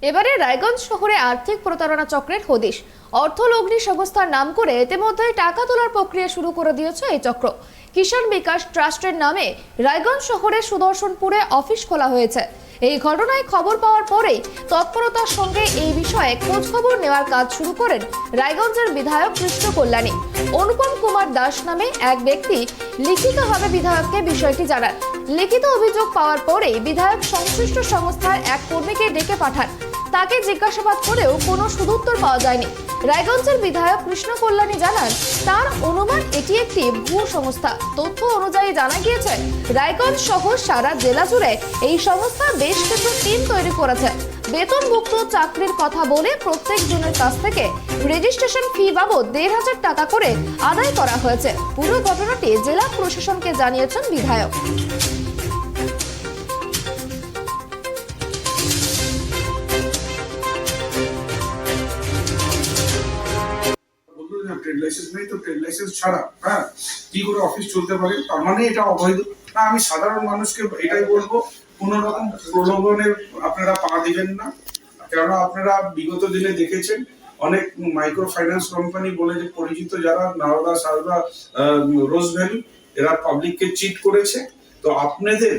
এবারে রায়গঞ্জ শহরে আর্থিক প্রতারণা চক্রের হদিশ। অর্থলগ্নি সংস্থার নাম করে ইতিমধ্যে টাকা তোলার প্রক্রিয়া শুরু করে দিয়েছে এই চক্র। কিষাণ বিকাশ ট্রাস্টের নামে রায়গঞ্জ শহরে সুদর্শনপুরে অফিস খোলা হয়েছে। এই ঘটনায় খবর পাওয়ার পরেই তৎপরতার সঙ্গে এই বিষয়ে খোঁজ খবর নেওয়ার কাজ শুরু করেন রায়গঞ্জের বিধায়ক কৃষ্ণ কল্যাণী। অনুপম কুমার দাস নামে এক ব্যক্তি লিখিতভাবে বিধায়ককে বিষয়টি জানান। লিখিত অভিযোগ পাওয়ার পরেই বিধায়ক সংশ্লিষ্ট সংস্থার এক কর্মীকে ডেকে পাঠান। তাকে জিজ্ঞাসাবাদ করেও কোনো সদুত্তর পাওয়া যায়নি। রায়গঞ্জের বিধায়ক কৃষ্ণ কল্যাণী জানান, তার অনুমান এটি একটি ভুয়ো সংস্থা। তথ্য অনুযায়ী জানা গিয়েছে, রায়গঞ্জ সহ সারা জেলা জুড়ে এই সংস্থা বেশ কিছু টিম তৈরি করেছে। বেতনভুক্ত চাকরির কথা বলে প্রত্যেক জনের কাছ থেকে রেজিস্ট্রেশন ফি বাবদ ১৫০০ টাকা করে আদায় করা হয়েছে। পুরো ঘটনাটি জেলা প্রশাসনকে জানিয়েছেন বিধায়ক। ট্রেড লাইসেন্স নেই তো ট্রেড লাইসেন্স ছাড়া কি করে অফিস চলতে পারে, তার মানে এটা অবৈধ না। আমি সাধারণ মানুষকে এটাই বলবো, কোন রকম প্রলোভনে আপনারা পা দিবেন না। কেননা আপনারা বিগত দিনে দেখেছেন অনেক মাইক্রো ফাইন্যান্স কোম্পানি বলে যে পরিচিত যারা নারদা, সারদা, রোজ ভ্যালি, এরা পাবলিককে চিট করেছে। তো আপনাদের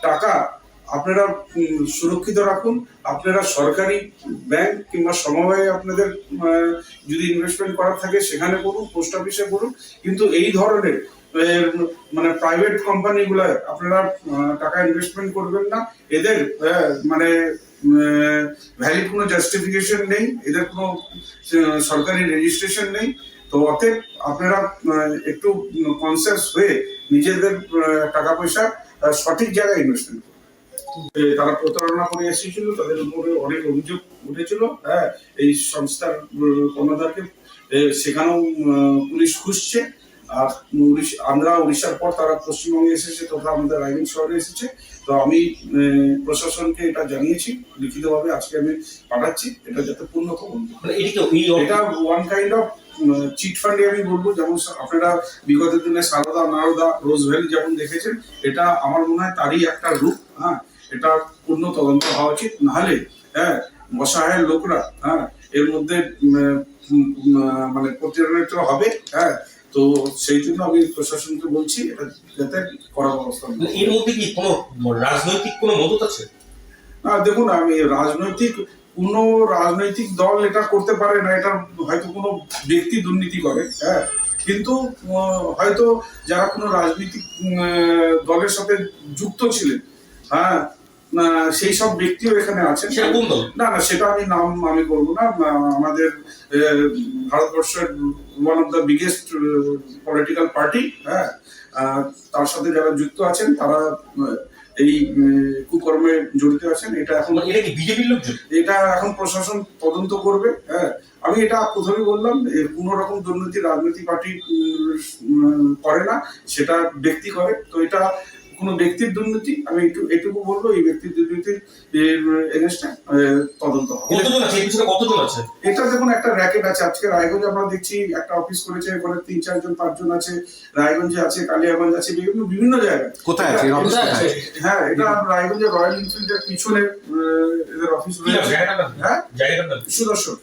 টাকা আপনারা সুরক্ষিত রাখুন। আপনারা সরকারি ব্যাংক কিংবা সমবায়ে আপনাদের যদি ইনভেস্টমেন্ট করার থাকে সেখানে করুন, পোস্ট অফিসে করুন। কিন্তু এই ধরনের মানে প্রাইভেট কোম্পানিগুলোয় আপনারা টাকা ইনভেস্টমেন্ট করবেন না। এদের মানে ভ্যালিড কোনো জাস্টিফিকেশন নেই, এদের কোনো সরকারি রেজিস্ট্রেশন নেই। তো অতএব আপনারা একটু কনসিয়াস হয়ে নিজেদের টাকা পয়সা সঠিক জায়গায় ইনভেস্টমেন্ট করুন। তারা প্রতারণা করে এসেছিল, তাদের উপরে অনেক অভিযোগ উঠেছিল। এই সংস্থার কর্ণধারকে সেখানেও পুলিশ খুঁজছে। আর আন্ধ্রা, উড়িষ্যার পর তারা পশ্চিমবঙ্গে এসেছে, তথা আমাদের রায়গঞ্জ শহরে এসেছে। তো আমি প্রশাসনকে এটা জানিয়েছি লিখিতভাবে, আজকে আমি পাঠাচ্ছি এটা যাতে পূর্ণ তদন্ত। এটা ওয়ান কাইন্ড অফ চিট ফান্ডে আমি বলবো। যেমন আপনারা বিগত দিনে সারদা, নারদা, রোজ ভ্যালি যেমন দেখেছেন, এটা আমার মনে হয় তারই একটা রূপ। এটা পূর্ণ তদন্ত হওয়া উচিত, নাহলে অসহায় লোকরা এর মধ্যে মানে প্রতারিত হবে। তো সেই জন্য আমি প্রশাসনকে বলছি এটা যাতে করা ব্যবস্থা। এর মধ্যে কি কোনো রাজনৈতিক কোনো মদত আছে? না, দেখুন, আমি কোন রাজনৈতিক দল এটা করতে পারে না। এটা হয়তো কোনো ব্যক্তি দুর্নীতি করে, কিন্তু হয়তো যারা কোনো রাজনৈতিক দলের সাথে যুক্ত ছিলেন, সেই সব ব্যক্তিও এখানে আছেন। না, সেটা নাম আমি করবো না। আমাদের ভারতবর্ষের one of the biggest political party, তার সাথে যারা যুক্ত আছেন তারা এই কুকর্মে জড়িত আছেন। এটা এখন বিজেপির লোকজন, এটা এখন প্রশাসন তদন্ত করবে। আমি এটা প্রথমে বললাম, কোন রকম দুর্নীতি রাজনৈতিক পার্টি করে না, সেটা ব্যক্তি করে। তো এটা কোনো ব্যক্তির দুর্নীতি, আমি এটুকু বলবো, এই ব্যক্তির দুর্নীতির এগেইনস্টে তদন্ত হবে। কতজন আছে এটা দেখুন, একটা র্যাকেট আছে। আজকে রায়গঞ্জে আমরা দেখছি একটা অফিস করেছে, এখানে ৩-৪ জন ৫ জন আছে। রায়গঞ্জে আছে, কালিয়াগঞ্জ আছে, বিভিন্ন জায়গায়। কোথায় আছে? এটা রায়গঞ্জের রয়্যাল এনফিল্ডের পিছনে এদের অফিস রয়েছে। সুদর্শন।